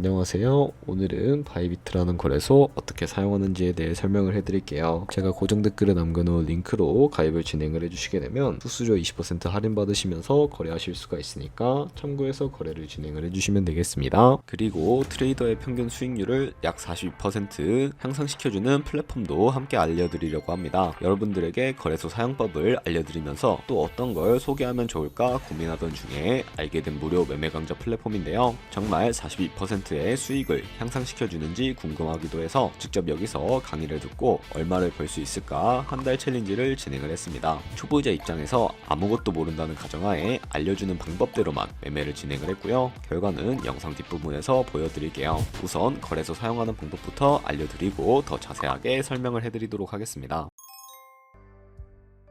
안녕하세요. 오늘은 바이비트라는 거래소 어떻게 사용하는지에 대해 설명을 해드릴게요. 제가 고정 댓글에 남겨놓은 링크로 가입을 진행을 해주시게 되면 수수료 20% 할인 받으시면서 거래하실 수가 있으니까 참고해서 거래를 진행을 해주시면 되겠습니다. 그리고 트레이더의 평균 수익률을 약 42% 향상시켜주는 플랫폼도 함께 알려드리려고 합니다. 여러분들에게 거래소 사용법을 알려드리면서 또 어떤 걸 소개하면 좋을까 고민하던 중에 알게 된 무료 매매 강좌 플랫폼인데요. 정말 42%의 수익을 향상시켜주는지 궁금하기도 해서 직접 여기서 강의를 듣고 얼마를 벌 수 있을까 한 달 챌린지를 진행을 했습니다. 초보자 입장에서 아무것도 모른다는 가정하에 알려주는 방법대로만 매매를 진행을 했고요. 결과는 영상 뒷부분에서 보여드릴게요. 우선 거래소 사용하는 방법부터 알려드리고 더 자세하게 설명을 해드리도록 하겠습니다.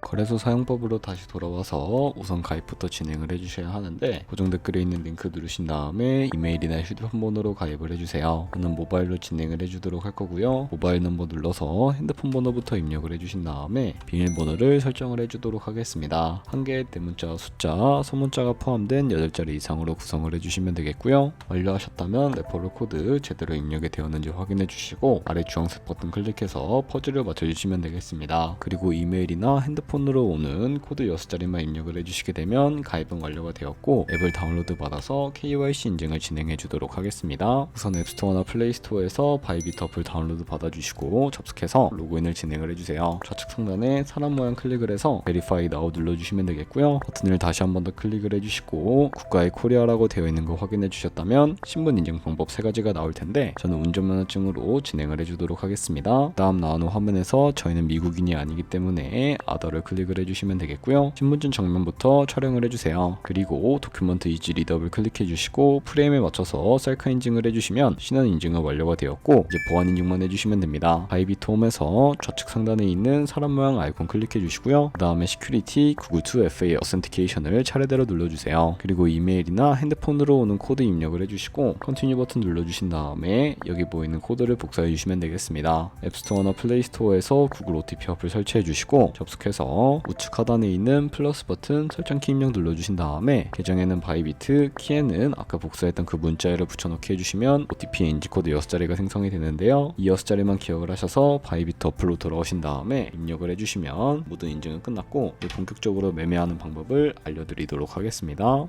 거래소 사용법으로 다시 돌아와서 우선 가입부터 진행을 해주셔야 하는데 고정 댓글에 있는 링크 누르신 다음에 이메일이나 휴대폰 번호로 가입을 해주세요. 저는 모바일로 진행을 해주도록 할 거고요. 모바일 넘버 눌러서 핸드폰 번호부터 입력을 해주신 다음에 비밀번호를 설정을 해주도록 하겠습니다. 한 개의 대문자, 숫자, 소문자가 포함된 8자리 이상으로 구성을 해주시면 되겠고요. 완료하셨다면 레퍼럴 코드 제대로 입력이 되었는지 확인해 주시고 아래 주황색 버튼 클릭해서 퍼즐을 맞춰주시면 되겠습니다. 그리고 이메일이나 핸드폰으로 오는 코드 6자리만 입력을 해주시게 되면 가입은 완료가 되었고 앱을 다운로드 받아서 KYC 인증을 진행해 주도록 하겠습니다. 우선 앱스토어나 플레이스토어에서 바이비트 어플 다운로드 받아주시고 접속해서 로그인을 진행을 해주세요. 좌측 상단에 사람 모양 클릭을 해서 Verify Now 눌러주시면 되겠고요. 버튼을 다시 한 번 더 클릭을 해주시고 국가의 코리아라고 되어 있는 거 확인해 주셨다면 신분 인증 방법 3가지가 나올 텐데 저는 운전면허증으로 진행을 해주도록 하겠습니다. 다음 나오는 화면에서 저희는 미국인이 아니기 때문에 아더를 클릭을 해주시면 되겠고요. 신분증 정면부터 촬영을 해주세요. 그리고 도큐먼트 이지 리더블 클릭해 주시고 프레임에 맞춰서 셀카 인증을 해주시면 신원 인증은 완료가 되었고 이제 보안 인증만 해주시면 됩니다. 바이비트 홈에서 좌측 상단에 있는 사람 모양 아이콘 클릭해 주시고요. 그 다음에 시큐리티 구글 2 FA 어센티케이션을 차례대로 눌러주세요. 그리고 이메일이나 핸드폰으로 오는 코드 입력을 해주시고 컨티뉴 버튼 눌러주신 다음에 여기 보이는 코드를 복사해 주시면 되겠습니다. 앱스토어나 플레이스토어에서 구글 OTP 어플 설치해 주시고 접속해서 우측 하단에 있는 플러스 버튼 설정키 입력 눌러주신 다음에 계정에는 바이비트, 키에는 아까 복사했던 그 문자를 붙여넣기 해주시면 OTP 인지코드 6자리가 생성이 되는데요. 이 6자리만 기억을 하셔서 바이비트 어플로 돌아오신 다음에 입력을 해주시면 모든 인증은 끝났고 본격적으로 매매하는 방법을 알려드리도록 하겠습니다.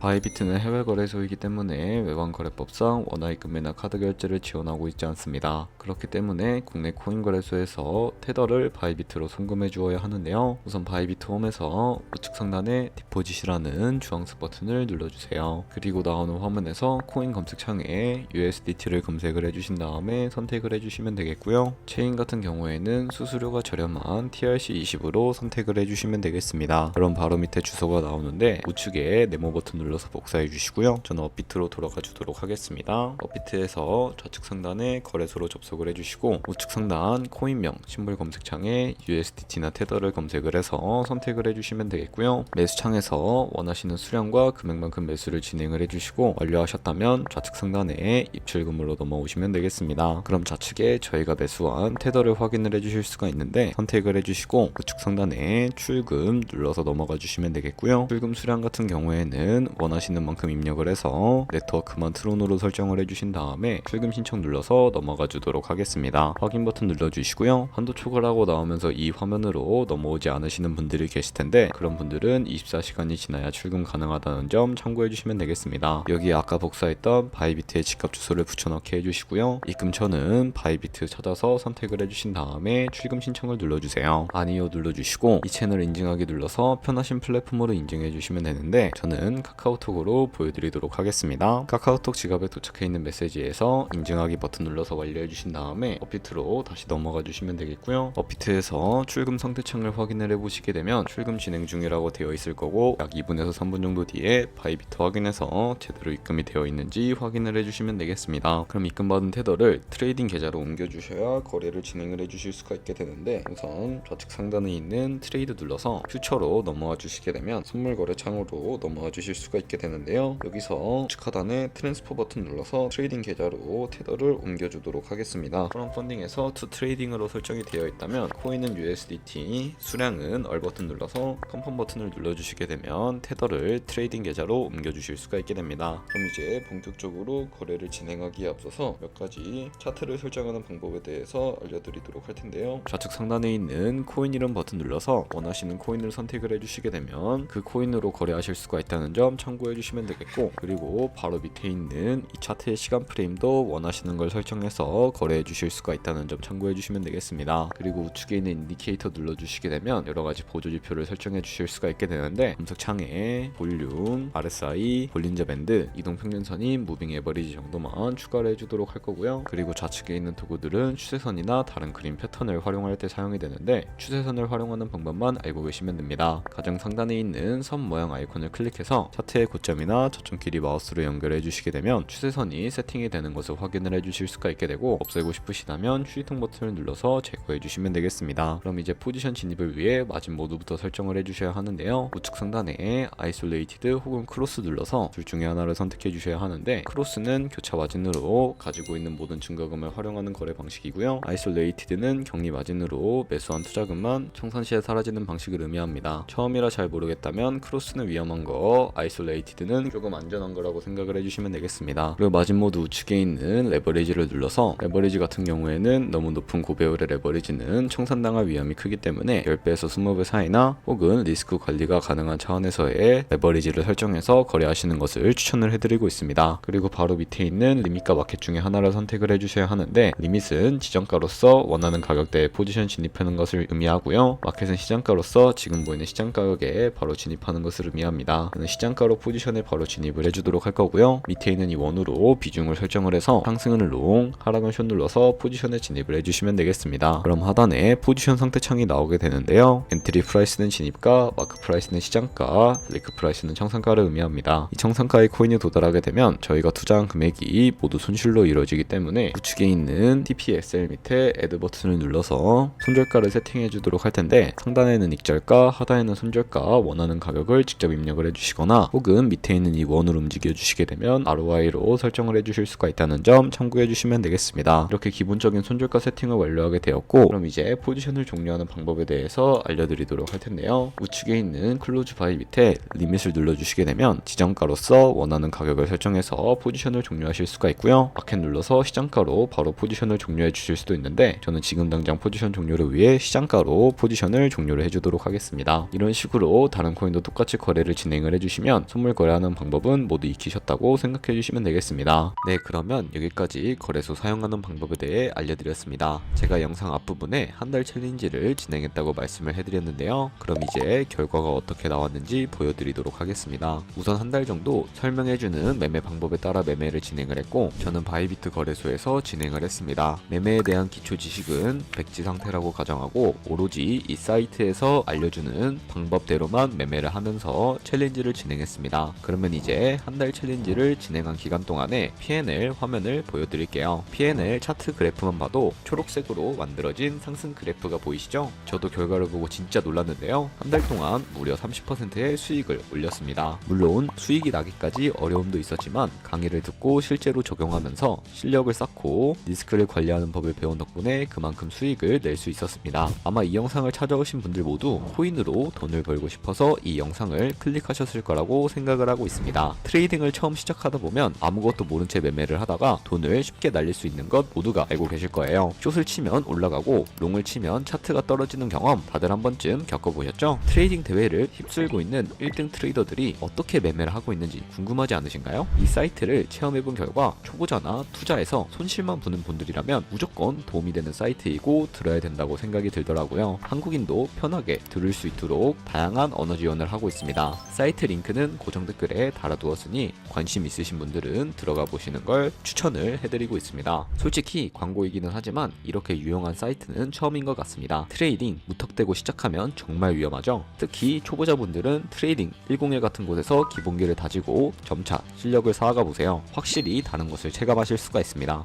바이비트는 해외 거래소이기 때문에 외환거래법상 원화입금 매나 카드 결제를 지원하고 있지 않습니다. 그렇기 때문에 국내 코인 거래소에서 테더를 바이비트로 송금해 주어야 하는데요. 우선 바이비트 홈에서 우측 상단에 디포짓이라는 주황색 버튼을 눌러주세요. 그리고 나오는 화면에서 코인 검색창에 USDT를 검색을 해주신 다음에 선택을 해주시면 되겠고요. 체인 같은 경우에는 수수료가 저렴한 TRC20으로 선택을 해주시면 되겠습니다. 그럼 바로 밑에 주소가 나오는데 우측에 네모 버튼 눌러서 복사해 주시고요. 저는 업비트로 돌아가 주도록 하겠습니다. 업비트에서 좌측 상단에 거래소로 접속을 해주시고 우측 상단 코인명 심볼 검색창에 USDT나 테더를 검색을 해서 선택을 해주시면 되겠고요. 매수창에서 원하시는 수량과 금액만큼 매수를 진행을 해주시고 완료하셨다면 좌측 상단에 입출금으로 넘어오시면 되겠습니다. 그럼 좌측에 저희가 매수한 테더를 확인을 해주실 수가 있는데 선택을 해주시고 우측 상단에 출금 눌러서 넘어가 주시면 되겠고요. 출금 수량 같은 경우에는 원하시는 만큼 입력을 해서 네트워크만 트론으로 설정을 해주신 다음에 출금 신청 눌러서 넘어가 주도록 하겠습니다. 확인 버튼 눌러주시고요. 한도 초과라고 나오면서 이 화면으로 넘어오지 않으시는 분들이 계실 텐데 그런 분들은 24시간이 지나야 출금 가능하다는 점 참고해 주시면 되겠습니다. 여기 아까 복사했던 바이비트의 집값 주소를 붙여넣기 해주시고요. 입금처는 바이비트 찾아서 선택을 해주신 다음에 출금 신청을 눌러주세요. 아니요 눌러주시고 이 채널 인증하기 눌러서 편하신 플랫폼으로 인증해 주시면 되는데 저는 카카오톡으로 보여드리도록 하겠습니다. 카카오톡 지갑에 도착해 있는 메시지에서 인증하기 버튼 눌러서 완료해 주신 다음에 업비트로 다시 넘어가 주시면 되겠고요. 업비트에서 출금 상태창을 확인을 해보시게 되면 출금 진행 중이라고 되어 있을 거고 약 2분에서 3분 정도 뒤에 바이비트 확인해서 제대로 입금이 되어 있는지 확인을 해주시면 되겠습니다. 그럼 입금받은 테더를 트레이딩 계좌로 옮겨주셔야 거래를 진행을 해주실 수가 있게 되는데 우선 좌측 상단에 있는 트레이드 눌러서 퓨처로 넘어와 주시게 되면 선물 거래 창으로 넘어와 주실 수가 수가 있게 되는데요. 여기서 우측 하단에 트랜스퍼 버튼 눌러서 트레이딩 계좌로 테더를 옮겨주도록 하겠습니다. 프롬 펀딩에서 투 트레이딩으로 설정이 되어 있다면 코인은 USDT, 수량은 얼 버튼 눌러서 컨펌 버튼을 눌러주시게 되면 테더를 트레이딩 계좌로 옮겨주실 수가 있게 됩니다. 그럼 이제 본격적으로 거래를 진행하기에 앞서서 몇 가지 차트를 설정하는 방법에 대해서 알려드리도록 할 텐데요. 좌측 상단에 있는 코인 이름 버튼 눌러서 원하시는 코인을 선택을 해주시게 되면 그 코인으로 거래하실 수가 있다는 점 참고해 주시면 되겠고, 그리고 바로 밑에 있는 이 차트의 시간 프레임도 원하시는 걸 설정해서 거래해 주실 수가 있다는 점 참고해 주시면 되겠습니다. 그리고 우측에 있는 인디케이터 눌러주시게 되면 여러가지 보조지표를 설정해 주실 수가 있게 되는데, 검색창에 볼륨, RSI, 볼린저 밴드, 이동평균선인 무빙 에버리지 정도만 추가를 해주도록 할 거고요. 그리고 좌측에 있는 도구들은 추세선이나 다른 그림 패턴을 활용할 때 사용이 되는데, 추세선을 활용하는 방법만 알고 계시면 됩니다. 가장 상단에 있는 선 모양 아이콘을 클릭해서 차트의 고점이나 저점끼리 마우스로 연결해 주시게 되면 추세선이 세팅이 되는 것을 확인을 해 주실 수가 있게 되고, 없애고 싶으시다면 휴지통 버튼을 눌러서 제거해 주시면 되겠습니다. 그럼 이제 포지션 진입을 위해 마진 모드부터 설정을 해 주셔야 하는데요. 우측 상단에 아이솔레이티드 혹은 크로스 눌러서 둘 중에 하나를 선택해 주셔야 하는데, 크로스는 교차 마진으로 가지고 있는 모든 증가금을 활용하는 거래 방식이고요. 아이솔레이티드는 격리 마진으로 매수한 투자금만 청산시에 사라지는 방식을 의미합니다. 처음이라 잘 모르겠다면 크로스는 위험한 거, 아이솔레이티드는 조금 안전한 거라고 생각을 해주시면 되겠습니다. 그리고 마진 모드 우측에 있는 레버리지를 눌러서, 레버리지 같은 경우에는 너무 높은 고배율의 레버리지는 청산당할 위험이 크기 때문에 10배에서 20배 사이나 혹은 리스크 관리가 가능한 차원에서의 레버리지를 설정해서 거래하시는 것을 추천을 해드리고 있습니다. 그리고 바로 밑에 있는 리밋과 마켓 중에 하나를 선택을 해주셔야 하는데, 리밋은 지정가로서 원하는 가격대에 포지션 진입하는 것을 의미하고요. 마켓은 시장가로서 지금 보이는 시장 가격에 바로 진입하는 것을 의미합니다. 저는 시장가로 포지션에 바로 진입을 해주도록 할 거고요. 밑에 있는 이 원으로 비중을 설정을 해서 상승은 롱, 하락은 숏 눌러서 포지션에 진입을 해주시면 되겠습니다. 그럼 하단에 포지션 상태 창이 나오게 되는데요. 엔트리 프라이스는 진입가, 마크 프라이스는 시장가, 브레이크 프라이스는 청산가를 의미합니다. 이 청산가의 코인이 도달하게 되면 저희가 투자한 금액이 모두 손실로 이루어지기 때문에 우측에 있는 TPSL 밑에 애드 버튼을 눌러서 손절가를 세팅해 주도록 할 텐데, 상단에는 익절가, 하단에는 손절가, 원하는 가격을 직접 입력을 해주시거나 혹은 밑에 있는 이 원을 움직여 주시게 되면 ROI로 설정을 해주실 수가 있다는 점 참고해 주시면 되겠습니다. 이렇게 기본적인 손절가 세팅을 완료하게 되었고, 그럼 이제 포지션을 종료하는 방법에 대해서 알려드리도록 할 텐데요. 우측에 있는 클로즈 바이 밑에 리밋을 눌러주시게 되면 지정가로서 원하는 가격을 설정해서 포지션을 종료하실 수가 있고요. 마켓 눌러서 시장가로 바로 포지션을 종료해 주실 수도 있는데, 저는 지금 당장 포지션 종료를 위해 시장가로 포지션을 종료를 해주도록 하겠습니다. 이런 식으로 다른 코인도 똑같이 거래를 진행을 해주시면 선물 거래하는 방법은 모두 익히셨다고 생각해 주시면 되겠습니다. 네, 그러면 여기까지 거래소 사용하는 방법에 대해 알려드렸습니다. 제가 영상 앞부분에 한 달 챌린지를 진행했다고 말씀을 해드렸는데요. 그럼 이제 결과가 어떻게 나왔는지 보여드리도록 하겠습니다. 우선 한 달 정도 설명해주는 매매 방법에 따라 매매를 진행을 했고, 저는 바이비트 거래소에서 진행을 했습니다. 매매에 대한 기초 지식은 백지 상태라고 가정하고 오로지 이 사이트에서 알려주는 방법대로만 매매를 하면서 챌린지를 진행했습니다. 그러면 이제 한 달 챌린지를 진행한 기간 동안에 P&L 화면을 보여드릴게요. P&L 차트 그래프만 봐도 초록색으로 만들어진 상승 그래프가 보이시죠? 저도 결과를 보고 진짜 놀랐는데요. 한 달 동안 무려 30%의 수익을 올렸습니다. 물론 수익이 나기까지 어려움도 있었지만 강의를 듣고 실제로 적용하면서 실력을 쌓고 리스크를 관리하는 법을 배운 덕분에 그만큼 수익을 낼 수 있었습니다. 아마 이 영상을 찾아오신 분들 모두 코인으로 돈을 벌고 싶어서 이 영상을 클릭하셨을 거라고 생각을 하고 있습니다. 트레이딩을 처음 시작하다 보면 아무것도 모른 채 매매를 하다가 돈을 쉽게 날릴 수 있는 것 모두가 알고 계실 거예요. 숏을 치면 올라가고 롱을 치면 차트가 떨어지는 경험 다들 한 번쯤 겪어보셨죠? 트레이딩 대회를 휩쓸고 있는 1등 트레이더들이 어떻게 매매를 하고 있는지 궁금하지 않으신가요? 이 사이트를 체험해본 결과 초보자나 투자에서 손실만 보는 분들이라면 무조건 도움이 되는 사이트이고 들어야 된다고 생각이 들더라고요. 한국인도 편하게 들을 수 있도록 다양한 언어 지원을 하고 있습니다. 사이트 링크는 고정 댓글에 달아두었으니 관심 있으신 분들은 들어가 보시는 걸 추천을 해드리고 있습니다. 솔직히 광고이기는 하지만 이렇게 유용한 사이트는 처음인 것 같습니다. 트레이딩 무턱대고 시작하면 정말 위험하죠. 특히 초보자분들은 트레이딩 101 같은 곳에서 기본기를 다지고 점차 실력을 쌓아가 보세요. 확실히 다른 것을 체감하실 수가 있습니다.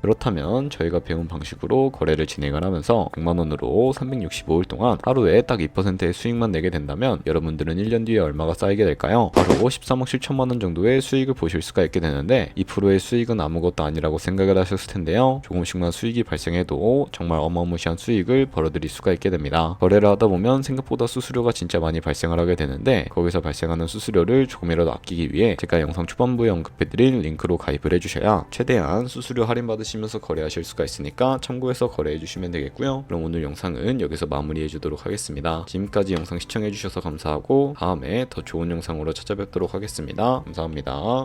그렇다면 저희가 배운 방식으로 거래를 진행을 하면서 100만원으로 365일 동안 하루에 딱 2%의 수익만 내게 된다면 여러분들은 1년 뒤에 얼마가 쌓이게 될까요? 바로 13억 7천만원 정도의 수익을 보실 수가 있게 되는데 2%의 수익은 아무것도 아니라고 생각을 하셨을 텐데요. 조금씩만 수익이 발생해도 정말 어마무시한 수익을 벌어들일 수가 있게 됩니다. 거래를 하다 보면 생각보다 수수료가 진짜 많이 발생을 하게 되는데 거기서 발생하는 수수료를 조금이라도 아끼기 위해 제가 영상 초반부에 언급해드린 링크로 가입을 해주셔야 최대한 수수료 할인 받으시면서 거래하실 수가 있으니까 참고해서 거래해 주시면 되겠고요. 그럼 오늘 영상은 여기서 마무리해 주도록 하겠습니다. 지금까지 영상 시청해 주셔서 감사하고 다음에 더 좋은 영상으로 찾아뵙도록 하겠습니다. 감사합니다.